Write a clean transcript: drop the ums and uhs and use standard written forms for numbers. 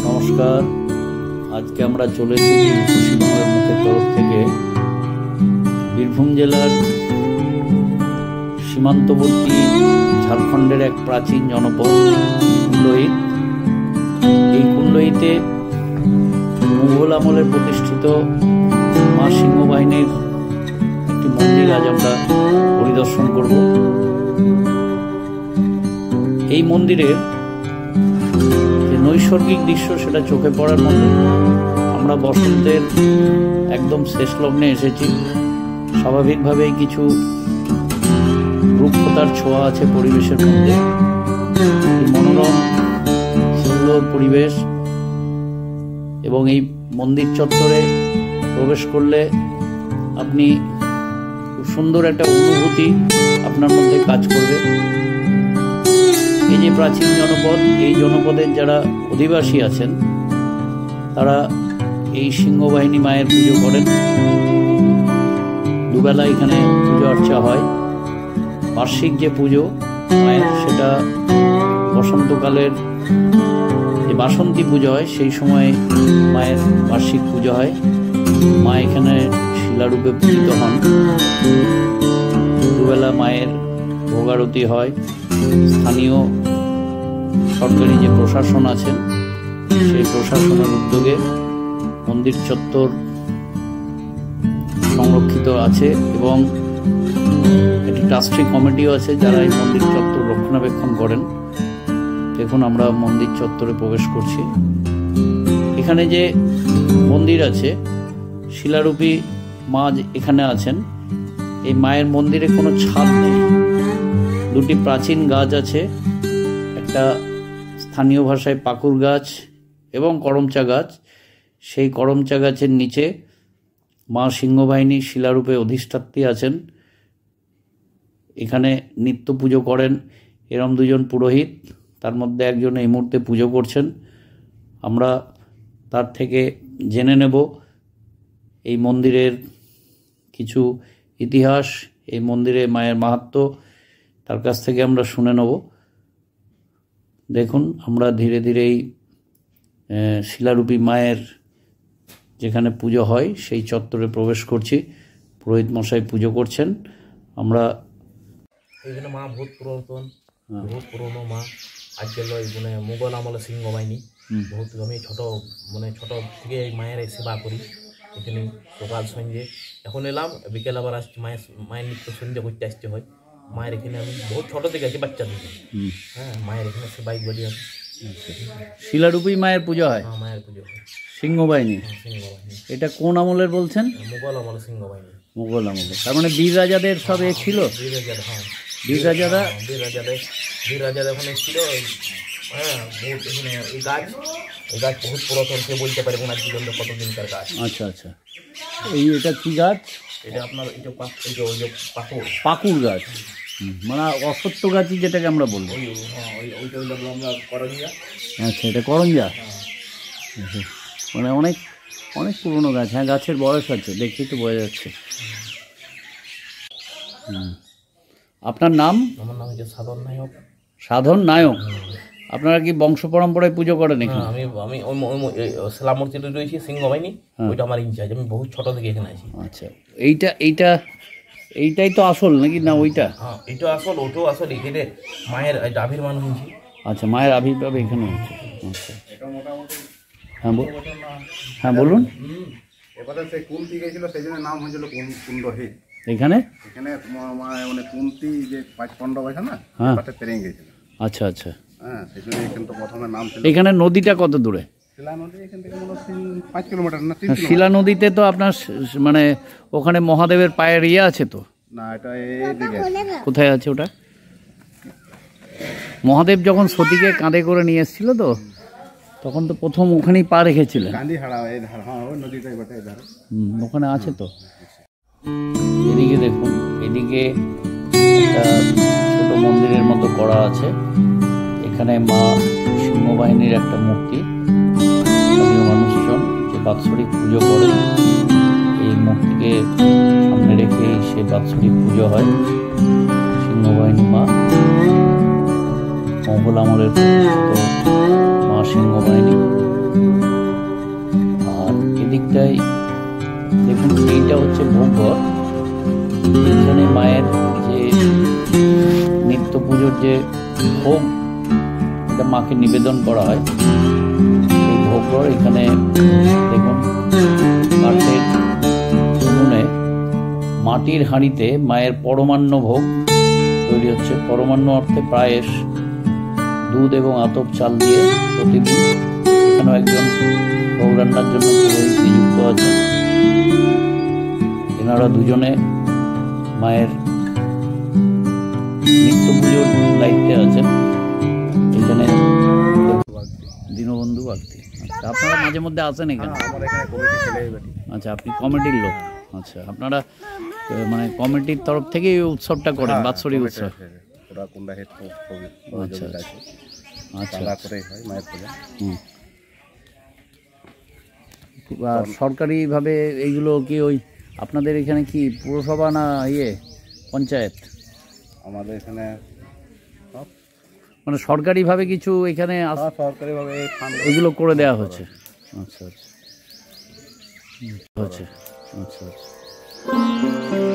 নমস্কার, আজকে আমরা চলে এসেছি পশ্চিমবঙ্গের মুখের তরফ থেকে বীরভূম জেলার সীমান্তবর্তী ঝাড়খণ্ডের এক প্রাচীন জনপদ কুণ্ডহিত। এই কুণ্ডহিতে মুঘল আমলের প্রতিষ্ঠিত মা সিংহ বাহিনীর একটি মন্দির আজ আমরা পরিদর্শন করব। এই মন্দিরের নৈসর্গিক দৃশ্য সেটা চোখে পড়ার মতো। আমরা বসন্তের একদম শেষ লগ্নে এসেছি। স্বাভাবিকভাবেই কিছু রূপকথার ছোঁয়া আছে পরিবেশের মধ্যে। মনোরম সুন্দর পরিবেশ এবং এই মন্দির চত্বরে প্রবেশ করলে আপনি খুব সুন্দর একটা অনুভূতি আপনার মধ্যে কাজ করবে। এই যে প্রাচীন জনপদ, এই জনপদের যারা অধিবাসী আছেন তারা এই সিংহবাহিনী মায়ের পুজো করেন। দুবেলা এখানে পুজো অর্চা হয়। বার্ষিক যে পুজো মায়ের, সেটা বসন্তকালের যে বাসন্তী পুজো হয় সেই সময় মায়ের বার্ষিক পুজো হয়। মা এখানে শিলারূপে পূজিত হন। দুবেলা মায়ের ভোগারতি হয়। স্থানীয় সরকারি যে প্রশাসন আছেন সেই প্রশাসনের উদ্যোগে মন্দির চত্বর সংরক্ষিত আছে এবং একটি ট্রাস্টি কমিটিও আছে যারা এই মন্দির চত্বর রক্ষণাবেক্ষণ করেন। দেখুন, আমরা মন্দির চত্বরে প্রবেশ করছি। এখানে যে মন্দির আছে, শিলারূপী মা এখানে আছেন। এই মায়ের মন্দিরে কোনো ছাদ নেই। দুটি প্রাচীন গাছ আছে, একটা স্থানীয় ভাষায় পাকুর গাছ এবং করমচা গাছ। সেই করমচা গাছের নিচে মা সিংহবাহিনী শিলারূপে অধিষ্ঠাত্রী আছেন। এখানে নিত্য পুজো করেন এরম দুজন পুরোহিত, তার মধ্যে একজন এই মুহূর্তে পুজো করছেন। আমরা তার থেকে জেনে নেব এই মন্দিরের কিছু ইতিহাস, এই মন্দিরে মায়ের মাহাত্ম্য তার কাছ থেকে আমরা শুনে নেব। দেখুন, আমরা ধীরে ধীরেই শিলারূপী মায়ের যেখানে পুজো হয় সেই চত্বরে প্রবেশ করছি। পুরোহিত মশাই পুজো করছেন। আমরা এইখানে মা বহুত পুরাতন, বহুত পুরনো মা। আজকাল মানে মুঘল আমলে সিংহ বাহিনী বহুত, আমি ছোট থেকে এই মায়ের সেবা করি এখানে সকাল সন্ধ্যে। এখন এলাম, বিকেল আবার আসছি। মায়ের নিত্য সন্ধ্যে করতে আসতে হয়। মায়ের এখানে আমি বহুত ছোট থেকে আছি, বাচ্চা থেকে। হ্যাঁ, মায়ের এখানে সেবাই করি আমি। শিলারূপী মায়ের পুজো হয়? হ্যাঁ, মায়ের পুজো হয় সিংহবাহিনী। সিংহবাহিনী। এটা কোন আমলের বলছেন? মুঘল আমলে সিংহবাহিনী। মুঘল আমলে, তার মানে বীর রাজাদের সব এ ছিল? বীর রাজারা, হ্যাঁ বীর রাজারা এখন এসেছিল। হ্যাঁ, বহুত এখানে এই গাছ বহুত পুরাতন, কেউ বলতে পারবে না পর্যন্ত কতদিনকার গাছ। আচ্ছা আচ্ছা, এটা কি গাছ? এটা আপনার পাকুর গাছ, মানে অসত্য গাছই যেটাকে আমরা বলবো। আমরা করঞ্জা। আচ্ছা, এটা করঞ্জা। মানে অনেক অনেক পুরনো গাছ। হ্যাঁ, গাছের বয়স আছে, দেখেই তো বোঝা যাচ্ছে। আপনার নাম? আমার নাম হচ্ছে সাধন নায়ক। সাধন নায়ক। আপনারা কি বংশ পরম্পরায় পুজো করেন এখানে? আমি সেলা মূর্তিটা রয়েছি সিংহবাহিনী, ওইটা আমার ইনচার্জ। আমি বহুত ছোট থেকে এখানে আছি। আচ্ছা, এইটাই তো আসল নাকি না ওইটা? হ্যাঁ, এটা আসল, ওটাও আসল। এখানে মায়ের আবির্ভাব হয়েছে। আচ্ছা, মায়ের আবির্ভাব এখানে হচ্ছে। আচ্ছা, হ্যাঁ বলুন। এবারে সেই কুন্তি গেছিল, সেই জন্য নাম হয়েছিল কুণ্ডহিত। এখানে মানে কুন্তি যে 5 পাণ্ডব আছে না, তাতে ট্রেন গেছিল। আচ্ছা আচ্ছা, হ্যাঁ, সেই জন্য কিন্তু প্রথমে নাম ছিল। এখানে নদীটা কত দূরে? শিলা নদী এখান থেকে মনে হয় 5 কিলোমিটার না 3 কিলোমিটার। শিলা নদীতে তো আপনার মানে ওখানে মহাদেবের পায়ের ইয়ে আছে তো? না, এটা এই দিকে। কোথায় আছে ওটা? মহাদেব যখন সতীকে কাঁধে করে নিয়ে এসেছিল তো, তখন তো প্রথম ওখানেই পা রেখেছিলেন। গান্ধীহাড়া এই ধার, হ্যাঁ ওই নদীটাই বটে এই ধার। ওখানে আছে তো। এদিকে দেখুন, এদিকে একটা ছোট মন্দিরের মতো করা আছে। এখানে মা সিংহবাহিনীর একটা মূর্তি। স্থানীয় মানুষজন যে বাৎসরিক পুজো করেন, এই মূর্তিকে সামনে রেখে সে বাৎসরিক পুজো হয়। সিংহবাহিনী মা, মোগল আমলের প্রতিষ্ঠিত মা সিংহবাহিনী। আর এদিকটাই দেখুন, এইটা হচ্ছে ভোগঘর। এখানে মায়ের যে নিত্য পুজোর যে ভোগ, এটা মাকে নিবেদন করা হয়। সেই ভোগঘর এখানে দেখুন, কাঠের উনুনে মাটির হাঁড়িতে মায়ের পরমান্ন ভোগ তৈরি হচ্ছে। পরমান্ন অর্থে পায়েস, দুধ এবং আতপ চাল দিয়ে প্রতিদিন। এখানেও একজন ভোগ রান্নার জন্য পুরোহিত নিযুক্ত আছেন। এনারা দুজনে মায়ের নিত্য পুজোর দায়িত্বে আছেন। এখানে দীনবন্ধু বাগদি। আচ্ছা, আপনারা মাঝে মধ্যে আসেন এখানে? আচ্ছা, আপনি কমিটির লোক। আচ্ছা, আপনারা মানে কমিটির তরফ থেকে এই উৎসবটা করেন, বাৎসরিক উৎসব? আচ্ছা আচ্ছা, আর সরকারিভাবে এইগুলো কি ওই আপনাদের এখানে কি পুরসভা না পঞ্চায়েত? আমাদের এখানে মানে সরকারিভাবে কিছু এখানে সরকারিভাবে এগুলো করে দেওয়া হচ্ছে? আচ্ছা আচ্ছা আচ্ছা আচ্ছা আচ্ছা।